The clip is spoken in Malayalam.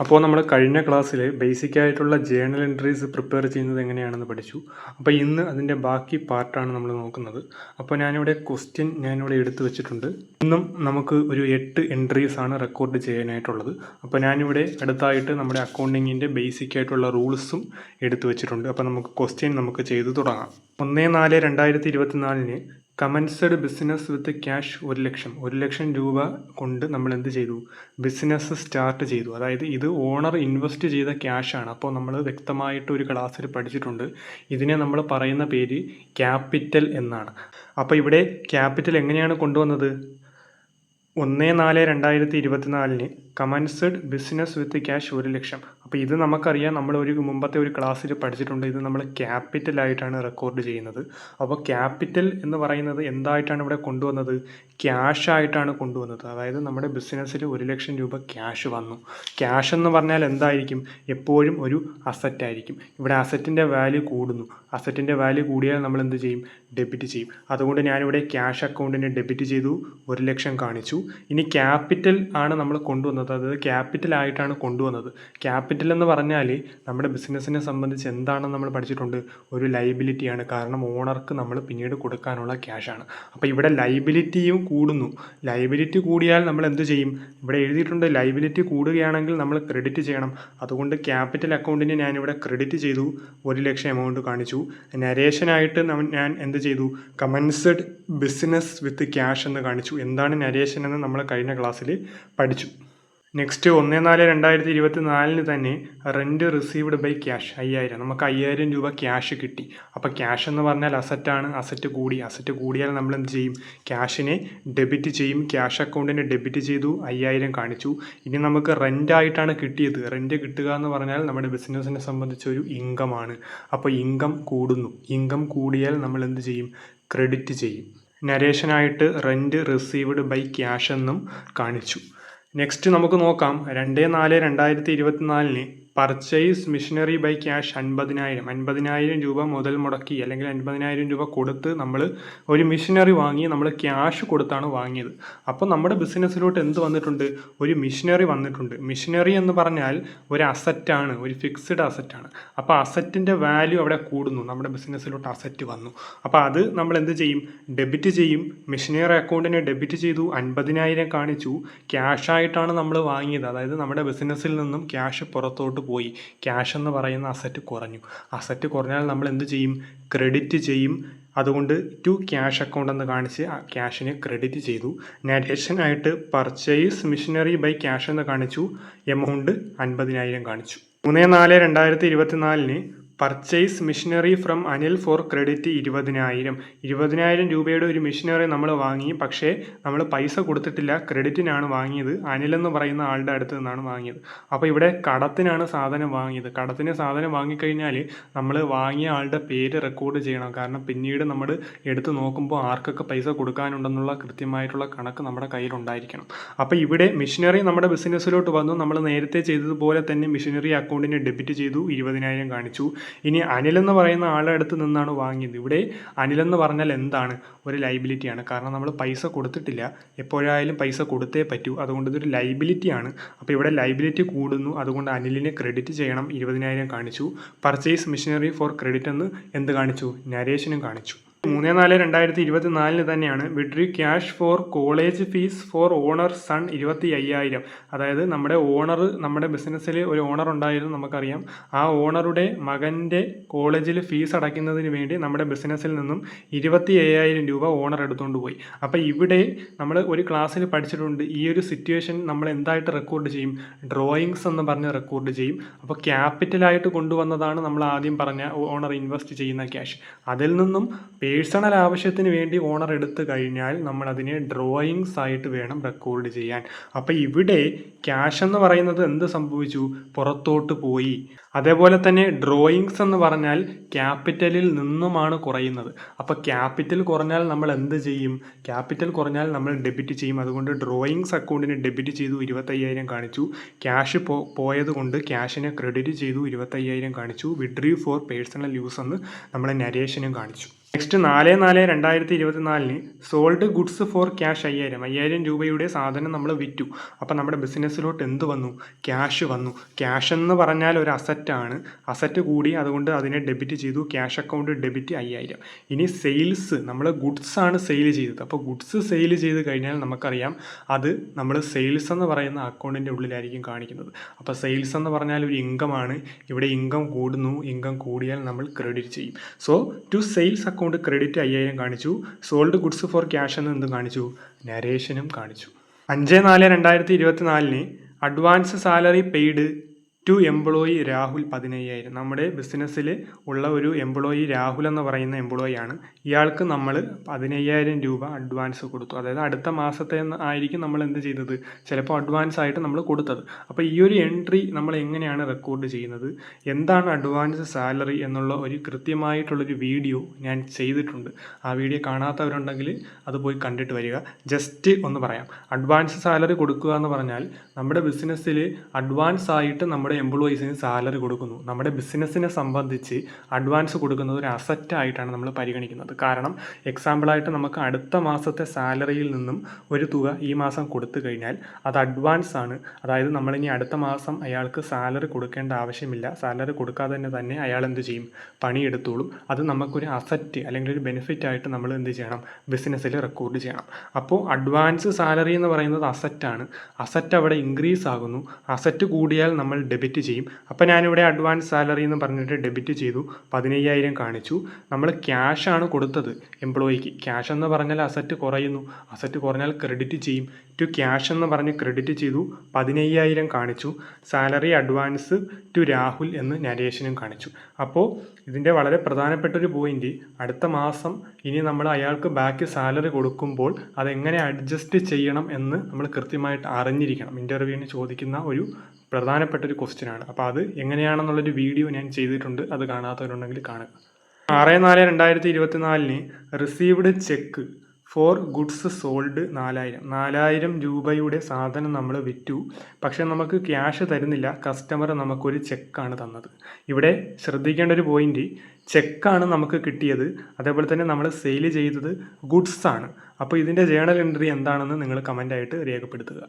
അപ്പോൾ നമ്മൾ കഴിഞ്ഞ ക്ലാസ്സിൽ ബേസിക് ആയിട്ടുള്ള ജേണൽ എൻട്രീസ് പ്രിപ്പയർ ചെയ്യുന്നത് എങ്ങനെയാണെന്ന് പഠിച്ചു. അപ്പോൾ ഇന്ന് അതിൻ്റെ ബാക്കി പാർട്ടാണ് നമ്മൾ നോക്കുന്നത്. അപ്പോൾ ഞാനിവിടെ എടുത്തു വെച്ചിട്ടുണ്ട്. ഇന്നും നമുക്ക് ഒരു 8 എൻട്രീസ് ആണ് റെക്കോർഡ് ചെയ്യാനായിട്ടുള്ളത്. അപ്പോൾ ഞാനിവിടെ അടുത്തായിട്ട് നമ്മുടെ അക്കൗണ്ടിങ്ങിൻ്റെ ബേസിക് ആയിട്ടുള്ള റൂൾസും എടുത്തു വെച്ചിട്ടുണ്ട്. അപ്പോൾ നമുക്ക് ചെയ്തു തുടങ്ങാം. 1/4/2024 കമൻസഡ് ബിസിനസ് വിത്ത് ക്യാഷ് 1,00,000 രൂപ കൊണ്ട് നമ്മൾ എന്ത് ചെയ്തു? ബിസിനസ് സ്റ്റാർട്ട് ചെയ്തു. അതായത് ഇത് ഓണർ ഇൻവെസ്റ്റ് ചെയ്ത ക്യാഷാണ്. അപ്പോൾ നമ്മൾ വ്യക്തമായിട്ട് ഒരു ക്ലാസ്സിൽ പഠിച്ചിട്ടുണ്ട്. ഇതിനെ നമ്മൾ പറയുന്ന പേര് ക്യാപിറ്റൽ എന്നാണ്. അപ്പോൾ ഇവിടെ ക്യാപിറ്റൽ എങ്ങനെയാണ് കൊണ്ടുവന്നത്? 1/4/2024 കമൻസഡ് ബിസിനസ് വിത്ത് ക്യാഷ് 1,00,000. അപ്പോൾ ഇത് നമുക്കറിയാം, നമ്മൾ മുമ്പത്തെ ഒരു ക്ലാസ്സിൽ പഠിച്ചിട്ടുണ്ട്. ഇത് നമ്മൾ ക്യാപിറ്റലായിട്ടാണ് റെക്കോർഡ് ചെയ്യുന്നത്. അപ്പോൾ ക്യാപിറ്റൽ എന്ന് പറയുന്നത് എന്തായിട്ടാണ് ഇവിടെ കൊണ്ടുവന്നത്? ക്യാഷ് ആയിട്ടാണ് കൊണ്ടുവന്നത്. അതായത് നമ്മുടെ ബിസിനസ്സിൽ 1,00,000 രൂപ ക്യാഷ് വന്നു. ക്യാഷ് എന്ന് പറഞ്ഞാൽ എന്തായിരിക്കും? എപ്പോഴും ഒരു അസറ്റ് ആയിരിക്കും. ഇവിടെ അസറ്റിൻ്റെ വാല്യൂ കൂടുന്നു. അസറ്റിൻ്റെ വാല്യൂ കൂടിയാൽ നമ്മൾ എന്ത് ചെയ്യും? ഡെബിറ്റ് ചെയ്യും. അതുകൊണ്ട് ഞാനിവിടെ ക്യാഷ് അക്കൗണ്ടിനെ ഡെബിറ്റ് ചെയ്തു, 1,00,000 കാണിച്ചു. ഇനി ക്യാപിറ്റൽ ആണ് നമ്മൾ കൊണ്ടുവന്നത്. അതായത് ക്യാപിറ്റൽ ആയിട്ടാണ് കൊണ്ടുവന്നത്. ക്യാപിറ്റൽ എന്ന് പറഞ്ഞാൽ നമ്മുടെ ബിസിനസ്സിനെ സംബന്ധിച്ച് എന്താണെന്ന് നമ്മൾ പഠിച്ചിട്ടുണ്ട്? ഒരു ലൈബിലിറ്റിയാണ്. കാരണം ഓണർക്ക് നമ്മൾ പിന്നീട് കൊടുക്കാനുള്ള ക്യാഷാണ്. അപ്പോൾ ഇവിടെ ലൈബിലിറ്റിയും കൂടുന്നു. ലൈബിലിറ്റി കൂടിയാൽ നമ്മൾ എന്ത് ചെയ്യും? ഇവിടെ എഴുതിയിട്ടുണ്ട്, ലൈബിലിറ്റി കൂടുകയാണെങ്കിൽ നമ്മൾ ക്രെഡിറ്റ് ചെയ്യണം. അതുകൊണ്ട് ക്യാപിറ്റൽ അക്കൗണ്ടിന് ഞാനിവിടെ ക്രെഡിറ്റ് ചെയ്തു, 1,00,000 എമൗണ്ട് കാണിച്ചു. നരേഷനായിട്ട് ഞാൻ എന്ത് ചെയ്തു? കമൻസഡ് ബിസിനസ് വിത്ത് ക്യാഷ് എന്ന് കാണിച്ചു. എന്താണ് നരേഷൻ എന്ന് നമ്മൾ കഴിഞ്ഞ ക്ലാസ്സിൽ പഠിച്ചു. നെക്സ്റ്റ് 1/4/2024 തന്നെ റെൻറ്റ് റിസീവ്ഡ് ബൈ ക്യാഷ് 5,000. നമുക്ക് 5,000 രൂപ ക്യാഷ് കിട്ടി. അപ്പോൾ ക്യാഷ് എന്ന് പറഞ്ഞാൽ അസറ്റാണ്. അസറ്റ് കൂടിയാൽ നമ്മൾ എന്ത് ചെയ്യും? ക്യാഷിനെ ഡെബിറ്റ് ചെയ്യും. ക്യാഷ് അക്കൗണ്ടിനെ ഡെബിറ്റ് ചെയ്തു, 5,000 കാണിച്ചു. ഇനി നമുക്ക് റെൻ്റായിട്ടാണ് കിട്ടിയത്. റെൻറ്റ് കിട്ടുക എന്ന് പറഞ്ഞാൽ നമ്മുടെ ബിസിനസ്സിനെ സംബന്ധിച്ചൊരു ഇൻകമാണ്. അപ്പോൾ ഇൻകം കൂടുന്നു. ഇൻകം കൂടിയാൽ നമ്മൾ എന്ത് ചെയ്യും? ക്രെഡിറ്റ് ചെയ്യും. നരേഷനായിട്ട് റെൻറ്റ് റിസീവ്ഡ് ബൈ ക്യാഷ് എന്നും കാണിച്ചു. നെക്സ്റ്റ് നമുക്ക് നോക്കാം. 2/4/2024 പർച്ചേസ് മിഷനറി ബൈ ക്യാഷ് 50,000 രൂപ മുതൽ മുടക്കി, അല്ലെങ്കിൽ 50,000 രൂപ കൊടുത്ത് നമ്മൾ ഒരു മിഷനറി വാങ്ങി. നമ്മൾ ക്യാഷ് കൊടുത്താണ് വാങ്ങിയത്. അപ്പോൾ നമ്മുടെ ബിസിനസ്സിലോട്ട് എന്ത് വന്നിട്ടുണ്ട്? ഒരു മിഷനറി വന്നിട്ടുണ്ട്. മിഷനറി എന്ന് പറഞ്ഞാൽ ഒരു അസറ്റാണ്, ഒരു ഫിക്സ്ഡ് അസറ്റാണ്. അപ്പോൾ അസറ്റിൻ്റെ വാല്യൂ അവിടെ കൂടുന്നു. നമ്മുടെ ബിസിനസ്സിലോട്ട് അസറ്റ് വന്നു. അപ്പോൾ അത് നമ്മൾ എന്ത് ചെയ്യും? ഡെബിറ്റ് ചെയ്യും. മിഷനറി അക്കൗണ്ടിനെ ഡെബിറ്റ് ചെയ്തു, 50,000 കാണിച്ചു. ക്യാഷായിട്ടാണ് നമ്മൾ വാങ്ങിയത്. അതായത് നമ്മുടെ ബിസിനസ്സിൽ നിന്നും ക്യാഷ് പുറത്തോട്ട് പോയി. ക്യാഷ് എന്ന് പറയുന്ന അസറ്റ് കുറഞ്ഞു. അസറ്റ് കുറഞ്ഞാൽ നമ്മൾ എന്ത് ചെയ്യും? ക്രെഡിറ്റ് ചെയ്യും. അതുകൊണ്ട് ടു ക്യാഷ് അക്കൗണ്ട് എന്ന് കാണിച്ച് ക്യാഷിനെ ക്രെഡിറ്റ് ചെയ്തു. നരേഷനായിട്ട് പർച്ചേസ് മിഷനറി ബൈ ക്യാഷ് എന്ന് കാണിച്ചു. എമൗണ്ട് 50,000 കാണിച്ചു. 3/4/2024 purchase machinery from Anil for credit 20,000 രൂപയുടെ ഒരു മിഷനറി നമ്മൾ വാങ്ങി. പക്ഷേ നമ്മൾ പൈസ കൊടുത്തിട്ടില്ല, ക്രെഡിറ്റിനാണ് വാങ്ങിയത്. അനിൽ എന്ന് പറയുന്ന ആളുടെ അടുത്ത് നിന്നാണ് വാങ്ങിയത്. അപ്പോൾ ഇവിടെ കടത്തിനാണ് സാധനം വാങ്ങിയത്. കടത്തിന് സാധനം വാങ്ങിക്കഴിഞ്ഞാൽ നമ്മൾ വാങ്ങിയ ആളുടെ പേര് റെക്കോർഡ് ചെയ്യണം. കാരണം പിന്നീട് നമ്മൾ എടുത്ത് നോക്കുമ്പോൾ ആർക്കൊക്കെ പൈസ കൊടുക്കാനുണ്ടെന്നുള്ള കൃത്യമായിട്ടുള്ള കണക്ക് നമ്മുടെ കയ്യിലുണ്ടായിരിക്കണം. അപ്പോൾ ഇവിടെ മിഷനറി നമ്മുടെ ബിസിനസ്സിലോട്ട് വന്നു. നമ്മൾ നേരത്തെ ചെയ്തതുപോലെ തന്നെ മിഷനറി അക്കൗണ്ടിനെ ഡെബിറ്റ് ചെയ്തു, 20,000 കാണിച്ചു. ഇനി അനിൽ എന്ന് പറയുന്ന ആളുടെ അടുത്ത് നിന്നാണ് വാങ്ങിയത്. ഇവിടെ അനിൽ എന്ന് പറഞ്ഞാൽ എന്താണ്? ഒരു ലൈബിലിറ്റിയാണ്. കാരണം നമ്മൾ പൈസ കൊടുത്തിട്ടില്ല. എപ്പോഴായാലും പൈസ കൊടുത്തേ പറ്റൂ. അതുകൊണ്ട് ഇതൊരു ലൈബിലിറ്റിയാണ്. അപ്പോൾ ഇവിടെ ലൈബിലിറ്റി കൂടുന്നു. അതുകൊണ്ട് അനിലിനെ ക്രെഡിറ്റ് ചെയ്യണം, 20,000 കാണിച്ചു. പർച്ചേസ് മിഷനറി ഫോർ ക്രെഡിറ്റ് എന്ന് എന്ത് കാണിച്ചു? നരേഷനും കാണിച്ചു. 3/4/2024 തന്നെയാണ് withdrew cash for college fees for ഓണർ സൺ 25,000. അതായത് നമ്മുടെ ബിസിനസ്സിൽ ഒരു ഓണർ ഉണ്ടായിരുന്നു, നമുക്കറിയാം. ആ ഓണറുടെ മകൻ്റെ കോളേജിൽ ഫീസ് അടയ്ക്കുന്നതിന് വേണ്ടി നമ്മുടെ ബിസിനസ്സിൽ നിന്നും 25,000 രൂപ ഓണർ എടുത്തുകൊണ്ട് പോയി. അപ്പോൾ ഇവിടെ നമ്മൾ ഒരു ക്ലാസ്സിൽ പഠിച്ചിട്ടുണ്ട്, ഈ ഒരു സിറ്റുവേഷൻ നമ്മൾ എന്തായിട്ട് റെക്കോർഡ് ചെയ്യും? ഡ്രോയിങ്സ് എന്ന് പറഞ്ഞ് റെക്കോർഡ് ചെയ്യും. അപ്പോൾ ക്യാപിറ്റലായിട്ട് കൊണ്ടുവന്നതാണ് നമ്മൾ ആദ്യം പറഞ്ഞ ഓണർ ഇൻവെസ്റ്റ് ചെയ്യുന്ന ക്യാഷ്. അതിൽ നിന്നും പേഴ്സണൽ ആവശ്യത്തിന് വേണ്ടി ഓണർ എടുത്തു കഴിഞ്ഞാൽ നമ്മൾ അതിനെ ഡ്രോയിങ്സ് ആയിട്ട് വേണം റെക്കോർഡ് ചെയ്യാൻ. അപ്പോൾ ഇവിടെ ക്യാഷ് എന്ന് പറയുന്നത് എന്ത് സംഭവിച്ചു? പുറത്തോട്ട് പോയി. അതേപോലെ തന്നെ ഡ്രോയിങ്സ് എന്ന് പറഞ്ഞാൽ ക്യാപിറ്റലിൽ നിന്നുമാണ് കുറയുന്നത്. അപ്പോൾ ക്യാപിറ്റൽ കുറഞ്ഞാൽ നമ്മൾ എന്ത് ചെയ്യും? ക്യാപിറ്റൽ കുറഞ്ഞാൽ നമ്മൾ ഡെബിറ്റ് ചെയ്യും. അതുകൊണ്ട് ഡ്രോയിങ്സ് അക്കൗണ്ടിന് ഡെബിറ്റ് ചെയ്തു, 25,000 കാണിച്ചു. ക്യാഷ് പോയത് കൊണ്ട് ക്യാഷിനെ ക്രെഡിറ്റ് ചെയ്തു, 25,000 കാണിച്ചു. വിഡ്രീവ് ഫോർ പേഴ്സണൽ യൂസ് എന്ന് നമ്മൾ നരേഷനും കാണിച്ചു. Next 4/4/2024 sold goods for cash 5000 രൂപയുടെ സാധനം നമ്മൾ വിറ്റു. അപ്പം നമ്മുടെ ബിസിനസ്സിലോട്ട് എന്ത് വന്നു? ക്യാഷ് വന്നു. ക്യാഷ് എന്ന് പറഞ്ഞാൽ ഒരു അസറ്റാണ്. അസറ്റ് കൂടി, അതുകൊണ്ട് അതിനെ ഡെബിറ്റ് ചെയ്തു. Cash account debit 5000. ഇനി സെയിൽസ്, നമ്മൾ ഗുഡ്സ് ആണ് സെയിൽ ചെയ്തത്. അപ്പോൾ ഗുഡ്സ് സെയിൽ ചെയ്ത് കഴിഞ്ഞാൽ നമുക്കറിയാം അത് നമ്മൾ സെയിൽസ് എന്ന് പറയുന്ന അക്കൗണ്ടിൻ്റെ ഉള്ളിലായിരിക്കും കാണിക്കുന്നത്. അപ്പോൾ സെയിൽസ് എന്ന് പറഞ്ഞാൽ ഒരു ഇൻകമാണ്. ഇവിടെ ഇൻകം കൂടുന്നു. ഇൻകം കൂടിയാൽ നമ്മൾ ക്രെഡിറ്റ് ചെയ്യും. So to sales account credit 5000 കാണിച്ചു. സോൾഡ് ഗുഡ്സ് ഫോർ ക്യാഷ് എന്ന് എന്തും കാണിച്ചു? നരേഷനും കാണിച്ചു. 5/4/2024 advance salary paid to employee Rahul 15000. നമ്മുടെ ബിസിനസ്സിൽ ഉള്ള ഒരു എംപ്ലോയി രാഹുൽ എന്ന് പറയുന്ന എംപ്ലോയിയാണ്. ഇയാൾക്ക് നമ്മൾ 15000 രൂപ അഡ്വാൻസ് കൊടുത്തു. അതായത് അടുത്ത മാസത്തെ ആയിരിക്കും നമ്മൾ എന്ത് ചെയ്തത്? ചിലപ്പോൾ അഡ്വാൻസ് ആയിട്ട് നമ്മൾ കൊടുത്തത്. അപ്പോൾ ഈ ഒരു എൻട്രി നമ്മൾ എങ്ങനെയാണ് റെക്കോർഡ് ചെയ്യുന്നത്? എന്താണ് അഡ്വാൻസ് സാലറി എന്നുള്ള ഒരു കൃത്യമായിട്ടുള്ളൊരു വീഡിയോ ഞാൻ ചെയ്തിട്ടുണ്ട്. ആ വീഡിയോ കാണാത്തവരുണ്ടെങ്കിൽ അത് പോയി കണ്ടിട്ട് വരിക. ജസ്റ്റ് ഒന്ന് പറയാം. അഡ്വാൻസ് സാലറി കൊടുക്കുക എന്ന് പറഞ്ഞാൽ നമ്മുടെ ബിസിനസ്സിൽ അഡ്വാൻസ് ആയിട്ട് നമ്മുടെ എംപ്ലോയീസിന് സാലറി കൊടുക്കുന്നു. നമ്മുടെ ബിസിനസ്സിനെ സംബന്ധിച്ച് അഡ്വാൻസ് കൊടുക്കുന്നത് ഒരു അസറ്റായിട്ടാണ് നമ്മൾ പരിഗണിക്കുന്നത്. കാരണം എക്സാമ്പിളായിട്ട് നമുക്ക് അടുത്ത മാസത്തെ സാലറിയിൽ നിന്നും ഒരു തുക ഈ മാസം കൊടുത്തു കഴിഞ്ഞാൽ അത് അഡ്വാൻസ് ആണ്. അതായത് നമ്മളിനി അടുത്ത മാസം അയാൾക്ക് സാലറി കൊടുക്കേണ്ട ആവശ്യമില്ല. സാലറി കൊടുക്കാതെ തന്നെ അയാൾ എന്ത് ചെയ്യും? പണിയെടുത്തോളും. അത് നമുക്കൊരു അസറ്റ് അല്ലെങ്കിൽ ഒരു ബെനിഫിറ്റ് ആയിട്ട് നമ്മൾ എന്ത് ചെയ്യണം? ബിസിനസ്സിൽ റെക്കോർഡ് ചെയ്യണം. അപ്പോൾ അഡ്വാൻസ് സാലറി എന്ന് പറയുന്നത് അസറ്റാണ്. അസറ്റ് അവിടെ ഇൻക്രീസ് ആകുന്നു. അസറ്റ് കൂടിയാൽ നമ്മൾ ഡെബിറ്റ് ചെയ്യും. അപ്പോൾ ഞാനിവിടെ അഡ്വാൻസ് സാലറി എന്ന് പറഞ്ഞിട്ട് ഡെബിറ്റ് ചെയ്തു. 15000 കാണിച്ചു. നമ്മൾ ക്യാഷാണ് കൊടുത്തത് എംപ്ലോയിക്ക്. ക്യാഷ് എന്ന് പറഞ്ഞാൽ അസറ്റ് കുറയുന്നു. അസറ്റ് കുറഞ്ഞാൽ ക്രെഡിറ്റ് ചെയ്യും. ടു ക്യാഷ് എന്ന് പറഞ്ഞ് ക്രെഡിറ്റ് ചെയ്തു. 15000 കാണിച്ചു. സാലറി അഡ്വാൻസ് ടു രാഹുൽ എന്ന് നരേഷനും കാണിച്ചു. അപ്പോൾ ഇതിൻ്റെ വളരെ പ്രധാനപ്പെട്ട ഒരു പോയിന്റ്, അടുത്ത മാസം ഇനി നമ്മൾ അയാൾക്ക് ബാക്കി സാലറി കൊടുക്കുമ്പോൾ അതെങ്ങനെ അഡ്ജസ്റ്റ് ചെയ്യണം എന്ന് നമ്മൾ കൃത്യമായിട്ട് അറിഞ്ഞിരിക്കണം. ഇൻ്റർവ്യൂവിന് ചോദിക്കുന്ന ഒരു പ്രധാനപ്പെട്ട ഒരു ക്വസ്റ്റ്യനാണ്. അപ്പോൾ അത് എങ്ങനെയാണെന്നുള്ളൊരു വീഡിയോ ഞാൻ ചെയ്തിട്ടുണ്ട്. അത് കാണാത്തവരുണ്ടെങ്കിൽ കാണുക. 6/4/2024 received check four goods sold 4000 രൂപയുടെ സാധനം നമ്മൾ വിറ്റു. പക്ഷേ നമുക്ക് ക്യാഷ് തരുന്നില്ല. കസ്റ്റമർ നമുക്കൊരു ചെക്കാണ് തന്നത്. ഇവിടെ ശ്രദ്ധിക്കേണ്ട ഒരു പോയിന്റ്, ചെക്കാണ് നമുക്ക് കിട്ടിയത്. അതേപോലെ തന്നെ നമ്മൾ സെയിൽ ചെയ്തത് ഗുഡ്സ് ആണ്. അപ്പോൾ ഇതിൻ്റെ ജേണൽ എൻട്രി എന്താണെന്ന് നിങ്ങൾ കമൻ്റായിട്ട് രേഖപ്പെടുത്തുക.